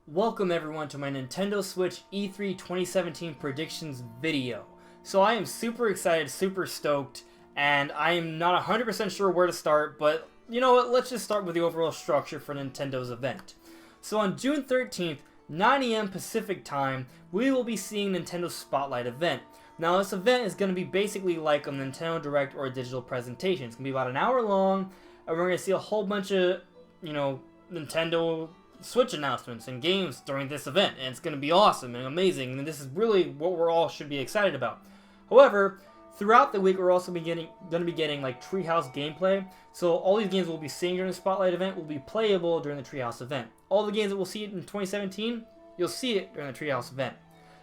Welcome everyone to my Nintendo Switch E3 2017 predictions video. So I am super excited, super stoked, and I am not 100% sure where to start, but you know what, let's just start with the overall structure for Nintendo's event. So on June 13th, 9 AM Pacific time, we will be seeing Nintendo's Spotlight event. Now this event is going to be basically like a Nintendo Direct or a digital presentation. It's going to be about an hour long, and we're going to see a whole bunch of, Nintendo Switch announcements and games during this event, and it's going to be awesome and amazing, and this is really what we're all should be excited about. However, throughout the week we're also going to be getting like Treehouse gameplay, so all these games we'll be seeing during the Spotlight event will be playable during the Treehouse event. All the games that we'll see in 2017, you'll see it during the Treehouse event.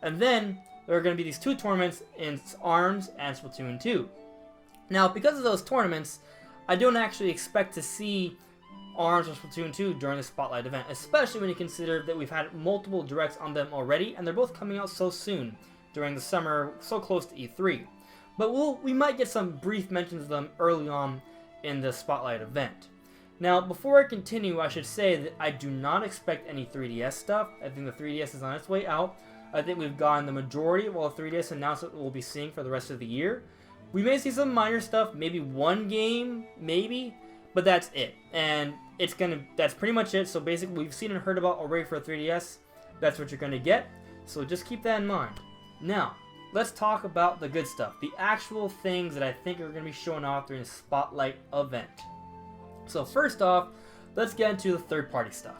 And then there are going to be these two tournaments in ARMS and Splatoon 2. Now, because of those tournaments, I don't actually expect to see ARMS or Splatoon 2 during the Spotlight event, especially when you consider that we've had multiple directs on them already, and they're both coming out so soon during the summer, so close to E3. But we might get some brief mentions of them early on in the Spotlight event. Now, before I continue, I should say that I do not expect any 3DS stuff. I think the 3DS is on its way out. I think we've gotten the majority of all the 3DS announcements we'll be seeing for the rest of the year. We may see some minor stuff, maybe one game, maybe, but that's it. And that's pretty much it. So basically, we've seen and heard about already for a 3DS. That's what you're gonna get. So just keep that in mind. Now, let's talk about the good stuff. The actual things that I think are gonna be showing off during the Spotlight event. So first off, let's get into the third-party stuff.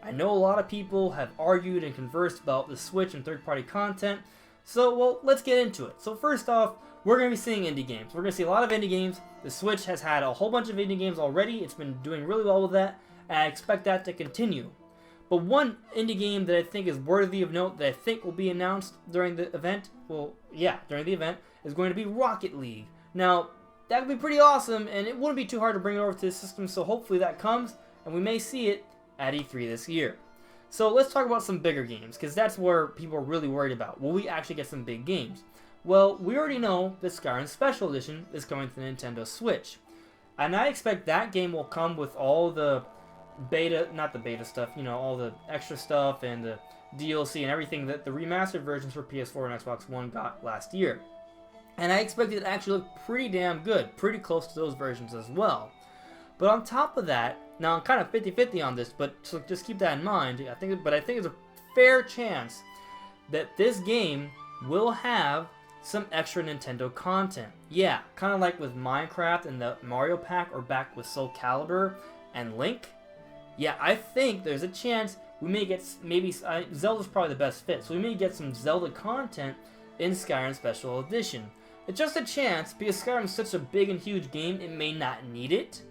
I know a lot of people have argued and conversed about the Switch and third-party content. So, well, let's get into it. So first off, we're going to be seeing indie games. We're going to see a lot of indie games. The Switch has had a whole bunch of indie games already. It's been doing really well with that, and I expect that to continue. But one indie game that I think is worthy of note that I think will be announced during the event, is going to be Rocket League. Now, that would be pretty awesome, and it wouldn't be too hard to bring it over to the system, so hopefully that comes, and we may see it at E3 this year. So let's talk about some bigger games, because that's where people are really worried about. Will we actually get some big games? Well, we already know that Skyrim Special Edition is coming to the Nintendo Switch. And I expect that game will come with all the not the beta stuff, all the extra stuff and the DLC and everything that the remastered versions for PS4 and Xbox One got last year. And I expect it to actually look pretty damn good, pretty close to those versions as well. But on top of that, now I'm kind of 50-50 on this, but so just keep that in mind. I think there's a fair chance that this game will have some extra Nintendo content. Yeah, kind of like with Minecraft and the Mario Pack, or back with Soul Calibur and Link. Yeah, I think there's a chance we may get, Zelda's probably the best fit, so we may get some Zelda content in Skyrim Special Edition. It's just a chance, because Skyrim is such a big and huge game, it may not need it.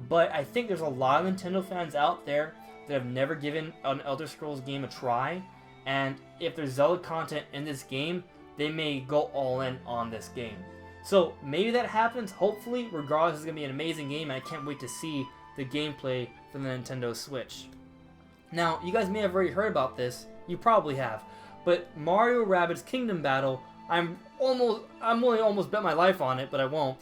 But I think there's a lot of Nintendo fans out there that have never given an Elder Scrolls game a try, and if there's Zelda content in this game, they may go all in on this game. So maybe that happens, hopefully. Regardless, it's going to be an amazing game, and I can't wait to see the gameplay from the Nintendo Switch. Now, you guys may have already heard about this, you probably have, but Mario Rabbids Kingdom Battle, I'm willing to almost bet my life on it, but I won't,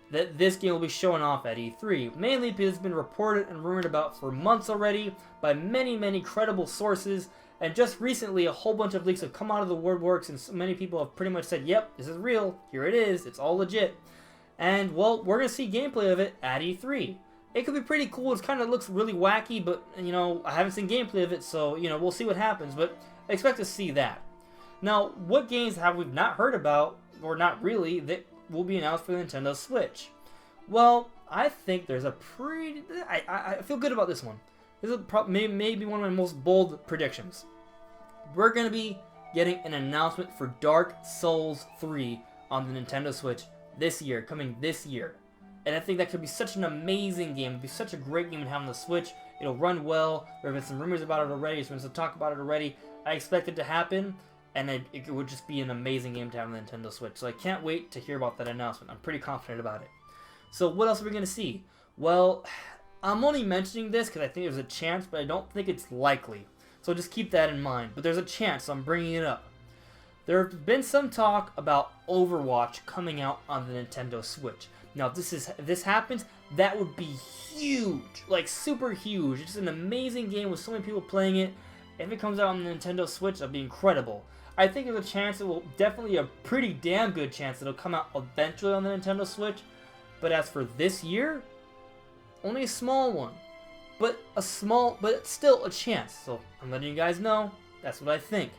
that this game will be showing off at E3, mainly because it's been reported and rumored about for months already by many credible sources, and just recently a whole bunch of leaks have come out of the woodworks, and so many people have pretty much said, yep, this is real, here it is, it's all legit. And, well, we're going to see gameplay of it at E3. It could be pretty cool, it kind of looks really wacky, but, I haven't seen gameplay of it, so, we'll see what happens, but I expect to see that. Now, what games have we not heard about, or not really, that will be announced for the Nintendo Switch? Well, I think there's a pretty... I feel good about this one. This is maybe one of my most bold predictions. We're going to be getting an announcement for Dark Souls 3 on the Nintendo Switch this year, coming this year. And I think that could be such an amazing game. It'd be such a great game to have on the Switch. It'll run well. There have been some rumors about it already. There's been some talk about it already. I expect it to happen. And it would just be an amazing game to have on the Nintendo Switch. So I can't wait to hear about that announcement. I'm pretty confident about it. So what else are we going to see? Well, I'm only mentioning this because I think there's a chance, but I don't think it's likely. So just keep that in mind. But there's a chance, so I'm bringing it up. There have been some talk about Overwatch coming out on the Nintendo Switch. Now, if this happens, that would be huge. Like, super huge. It's an amazing game with so many people playing it. If it comes out on the Nintendo Switch, that'll be incredible. I think there's a chance it will, definitely a pretty damn good chance it'll come out eventually on the Nintendo Switch. But as for this year, only a small one. But still a chance. So I'm letting you guys know, that's what I think.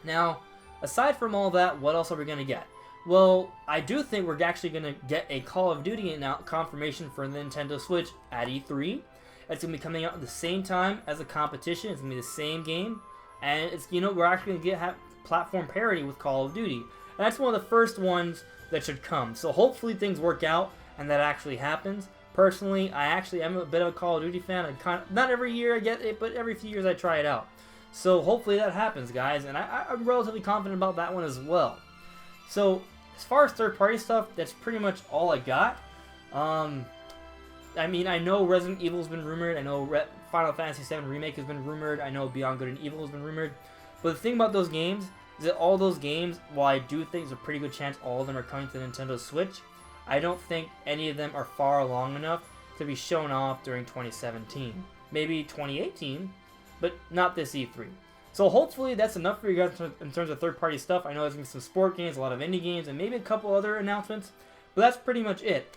Now, aside from all that, what else are we going to get? Well, I do think we're actually going to get a Call of Duty confirmation for the Nintendo Switch at E3. It's going to be coming out at the same time as the competition. It's going to be the same game. And it's, we're actually going to have platform parity with Call of Duty. And that's one of the first ones that should come. So hopefully things work out and that actually happens. Personally, I actually am a bit of a Call of Duty fan. Not every year I get it, but every few years I try it out. So hopefully that happens, guys. And I'm relatively confident about that one as well. So as far as third-party stuff, that's pretty much all I got. I mean, I know Resident Evil's been rumored. I know Final Fantasy VII Remake has been rumored. I know Beyond Good and Evil has been rumored. But the thing about those games is that all those games, while I do think there's a pretty good chance all of them are coming to the Nintendo Switch, I don't think any of them are far along enough to be shown off during 2017. Maybe 2018, but not this E3. So hopefully that's enough for you guys in terms of third-party stuff. I know there's going to be some sport games, a lot of indie games, and maybe a couple other announcements. But that's pretty much it.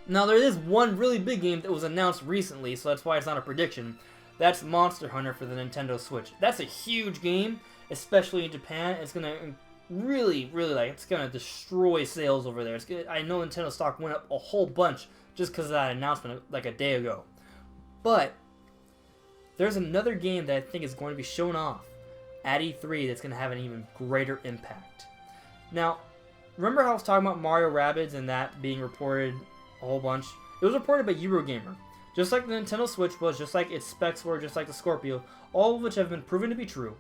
Now, there is one really big game that was announced recently, so that's why it's not a prediction. That's Monster Hunter for the Nintendo Switch. That's a huge game, especially in Japan. It's going to really, it's going to destroy sales over there. I know Nintendo stock went up a whole bunch just because of that announcement like a day ago. But there's another game that I think is going to be shown off at E3 that's going to have an even greater impact. Now, remember how I was talking about Mario Rabbids and that being reported a whole bunch? It was reported by Eurogamer. Just like the Nintendo Switch was, just like its specs were, just like the Scorpio, all of which have been proven to be true.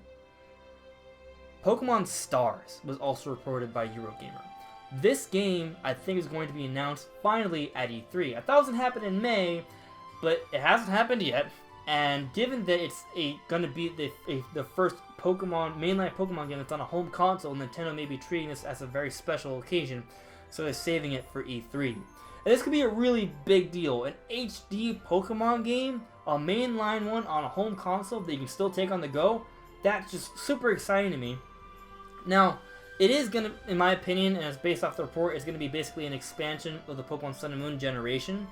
Pokemon Stars was also reported by Eurogamer. This game, I think, is going to be announced finally at E3. I thought it was going to happen in May, but it hasn't happened yet. And given that it's going to be the first mainline Pokemon game that's on a home console, Nintendo may be treating this as a very special occasion, so they're saving it for E3. And this could be a really big deal. An HD Pokemon game, a mainline one on a home console that you can still take on the go, that's just super exciting to me. Now, it is going to, in my opinion, and it's based off the report, it's going to be basically an expansion of the Pokemon Sun and Moon generation.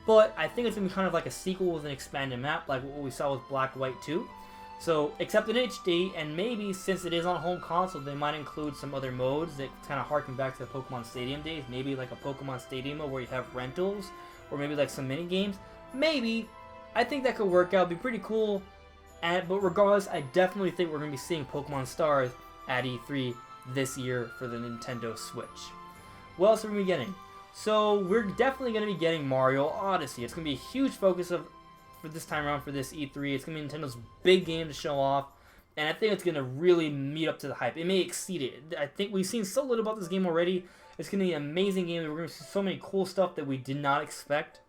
But I think it's going to be kind of like a sequel with an expanded map, like what we saw with Black White 2. So, except in HD, and maybe since it is on home console, they might include some other modes that kind of harken back to the Pokemon Stadium days. Maybe like a Pokemon Stadium mode where you have rentals, or maybe like some mini games. Maybe. I think that could work out, be pretty cool. But regardless, I definitely think we're going to be seeing Pokemon Stars at E3 this year for the Nintendo Switch. What else are we getting? So we're definitely going to be getting Mario Odyssey. It's going to be a huge focus for this time around for this E3. It's going to be Nintendo's big game to show off, and I think it's going to really meet up to the hype. It may exceed it. I think we've seen so little about this game already. It's going to be an amazing game. We're going to see so many cool stuff that we did not expect.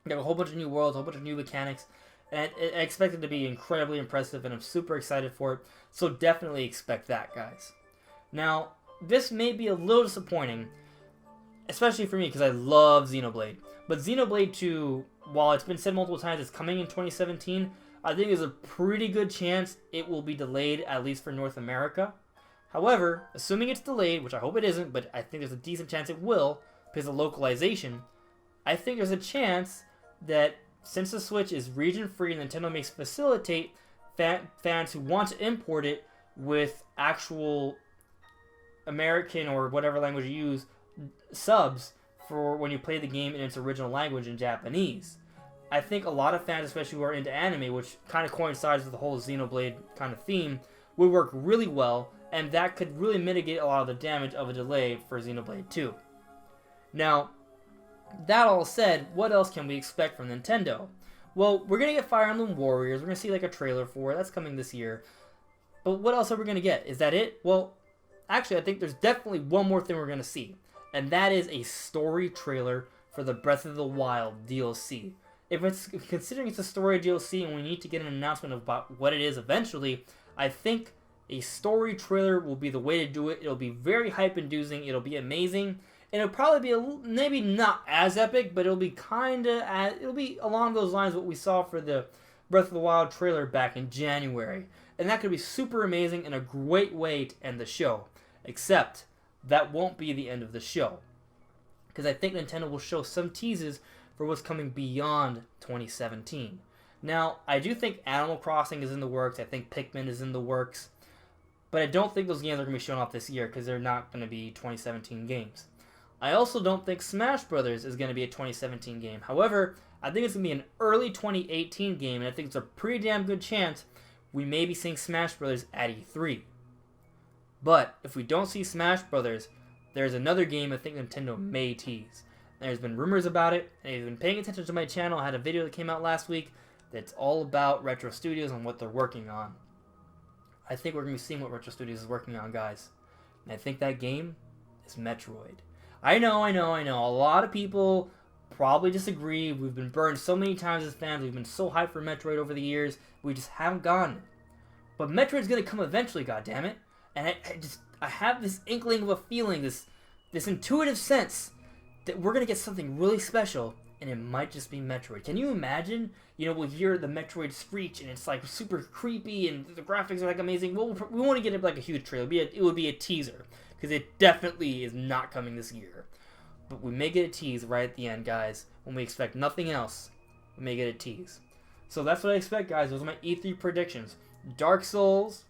We got a whole bunch of new worlds, a whole bunch of new mechanics, and I expect it to be incredibly impressive, and I'm super excited for it. So definitely expect that, guys. Now, this may be a little disappointing, especially for me, because I love Xenoblade. But Xenoblade 2, while it's been said multiple times it's coming in 2017, I think there's a pretty good chance it will be delayed, at least for North America. However, assuming it's delayed, which I hope it isn't, but I think there's a decent chance it will, because of localization, I think there's a chance that since the Switch is region-free, Nintendo may facilitate fans who want to import it with actual American or whatever language you use subs for when you play the game in its original language in Japanese. I think a lot of fans, especially who are into anime, which kind of coincides with the whole Xenoblade kind of theme, would work really well, and that could really mitigate a lot of the damage of a delay for Xenoblade 2. Now, that all said, what else can we expect from Nintendo? Well, we're going to get Fire Emblem Warriors. We're going to see like a trailer for it. That's coming this year. But what else are we going to get? Is that it? Well, actually, I think there's definitely one more thing we're going to see. And that is a story trailer for the Breath of the Wild DLC. Considering it's a story DLC and we need to get an announcement about what it is eventually, I think a story trailer will be the way to do it. It'll be very hype-inducing. It'll be amazing. And it'll probably be maybe not as epic, but it'll be along those lines what we saw for the Breath of the Wild trailer back in January. And that could be super amazing and a great way to end the show. Except, that won't be the end of the show. Because I think Nintendo will show some teases for what's coming beyond 2017. Now, I do think Animal Crossing is in the works. I think Pikmin is in the works. But I don't think those games are going to be shown off this year because they're not going to be 2017 games. I also don't think Smash Brothers is going to be a 2017 game. However, I think it's going to be an early 2018 game, and I think it's a pretty damn good chance we may be seeing Smash Brothers at E3. But if we don't see Smash Brothers, there's another game I think Nintendo may tease. There's been rumors about it, and if you've been paying attention to my channel, I had a video that came out last week that's all about Retro Studios and what they're working on. I think we're going to be seeing what Retro Studios is working on, guys. And I think that game is Metroid. I know. A lot of people probably disagree. We've been burned so many times as fans. We've been so hyped for Metroid over the years. We just haven't gotten it. But Metroid's going to come eventually, goddammit. And I have this inkling of a feeling, this intuitive sense that we're going to get something really special, and it might just be Metroid. Can you imagine? We'll hear the Metroid screech, and it's like super creepy, and the graphics are like amazing. We won't get it like a huge trailer. It would be a teaser, because it definitely is not coming this year. But we may get a tease right at the end, guys. When we expect nothing else, we may get a tease. So that's what I expect, guys. Those are my E3 predictions. Dark Souls,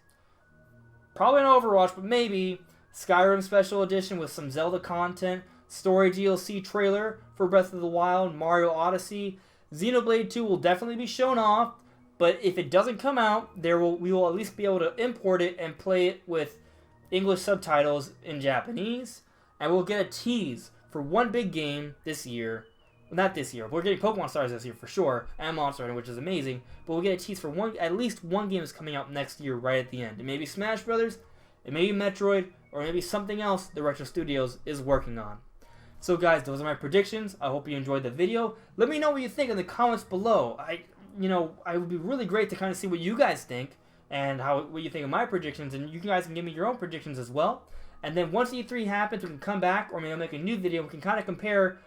probably not Overwatch, but maybe. Skyrim Special Edition with some Zelda content. Story DLC trailer for Breath of the Wild. Mario Odyssey. Xenoblade 2 will definitely be shown off. But if it doesn't come out, we will at least be able to import it and play it with English subtitles in Japanese. And we'll get a tease for one big game this year. Well, not this year. We're getting Pokemon Stars this year for sure. And Monster Hunter, which is amazing. But we'll get a tease for at least one game that's coming out next year right at the end. It may be Smash Brothers. It may be Metroid. Or maybe something else the Retro Studios is working on. So guys, those are my predictions. I hope you enjoyed the video. Let me know what you think in the comments below. I would be really great to kind of see what you guys think and what you think of my predictions, and you guys can give me your own predictions as well. And then once E3 happens, we can come back, or maybe I'll make a new video. We can kind of compare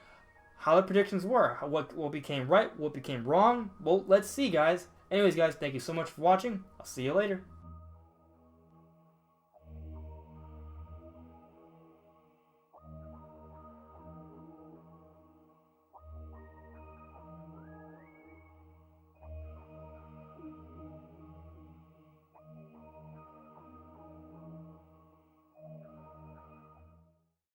how the predictions were, what became right, what became wrong. Well, let's see, guys. Anyways, guys, thank you so much for watching. I'll see you later.